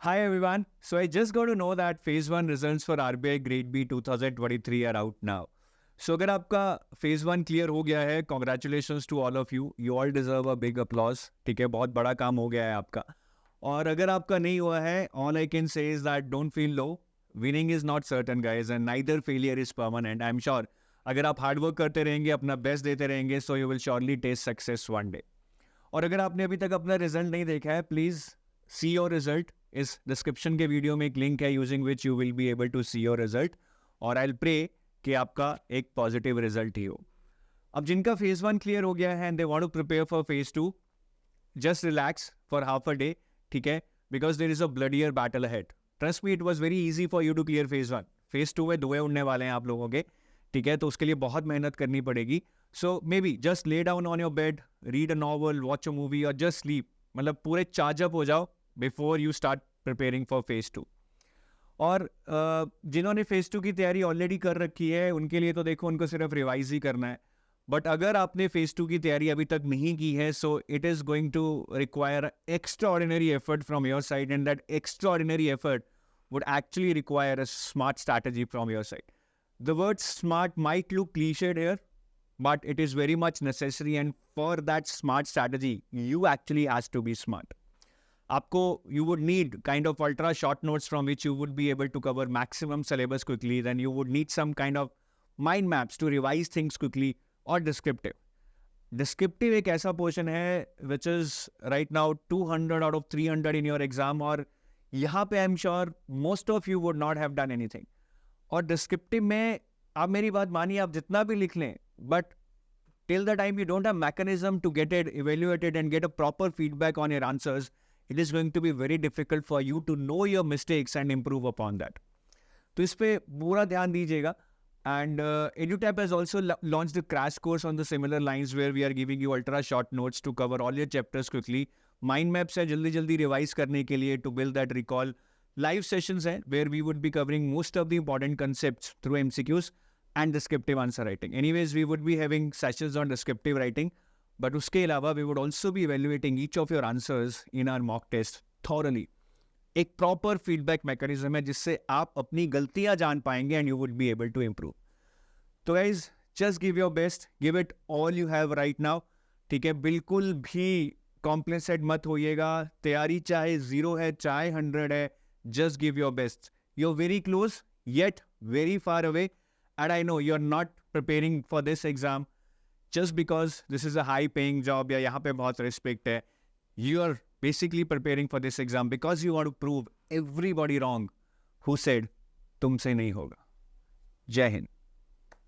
Hi everyone. So I just got to know that phase 1 results for RBI grade B 2023 are out now. So अगर आपका phase 1 clear हो गया है, congratulations to all of you. You all deserve a big applause. ठीक है, बहुत बड़ा काम हो गया है आपका. और अगर आपका नहीं हुआ है, all I can say is that don't feel low. Winning is not certain guys and neither failure is permanent. I'm sure अगर आप हार्ड वर्क करते रहेंगे, अपना बेस्ट देते रहेंगे, so you will surely taste success one day. और अगर आपने अभी तक अपना रिजल्ट नहीं देखा है, प्लीज़ सी योर रिजल्ट. इस डिस्क्रिप्शन के वीडियो में एक लिंक है using which you will be able to see your result. और आई विल प्रे कि आपका एक पॉजिटिव रिजल्ट ही हो. अब जिनका फेज 1 क्लियर हो गया है and they want to prepare for phase 2, just relax for half a day. ठीक है, because there is a bloodier battle ahead. Trust me, it was very easy for you to clear phase 1. Phase 2 में धुएं उड़ने वाले हैं आप लोगों के. ठीक है, तो उसके लिए बहुत मेहनत करनी पड़ेगी. So maybe just lay down on your bed, read a novel, watch a movie और जस्ट स्लीप. मतलब पूरे चार्ज अप हो जाओ before you start preparing for phase 2. और जिन्होंने फेज 2 की तैयारी ऑलरेडी कर रखी है उनके लिए तो देखो, उनको सिर्फ रिवाइज ही करना है. बट अगर आपने फेज 2 की तैयारी अभी तक नहीं की है, so it is going to require extraordinary effort from your side and that extraordinary effort would actually require a smart strategy from your side. The word smart might look cliched here, but it is very much necessary, and for that smart strategy, you actually has to be smart. आपको you would need kind of ultra short notes from which you would be able to cover maximum syllabus quickly. Then you would need some kind of mind maps to revise things quickly or descriptive. Descriptive एक ऐसा portion है which is right now 200 out of 300 in your exam, और यहाँ पे I am sure most of you would not have done anything. और descriptive में आप मेरी बात मानिए, आप जितना भी लिख लें, but till the time you don't have mechanism to get it evaluated and get a proper feedback on your answers, it is going to be very difficult for you to know your mistakes and improve upon that. तो इस पर पूरा ध्यान दीजिएगा. And EduTap has also launched a crash course on the similar lines where we are giving you ultra short notes to cover all your chapters quickly. Mind maps है जल्दी जल्दी revise करने के लिए to build that recall. Live sessions हैं where we would be covering most of the important concepts through MCQs and descriptive answer writing. Anyways, we would be having sessions on descriptive writing, but उसके अलावा we would also be evaluating each of your answers in our mock test thoroughly. एक proper feedback mechanism है जिससे आप अपनी गलतियां जान पाएंगे and you would be able to improve. तो guys, just give your best, give it all you have right now. ठीक है, बिल्कुल भी कॉम्प्लेसेंट मत होइएगा. तैयारी चाहे 0 है चाहे 100 है, just give your best. You are very close yet very far away, and I know you are not preparing for this exam just because this is a high paying job या यहाँ पे बहुत रिस्पेक्ट है. You are basically preparing for this exam because you want to prove everybody wrong who said तुमसे नहीं होगा. जय हिंद.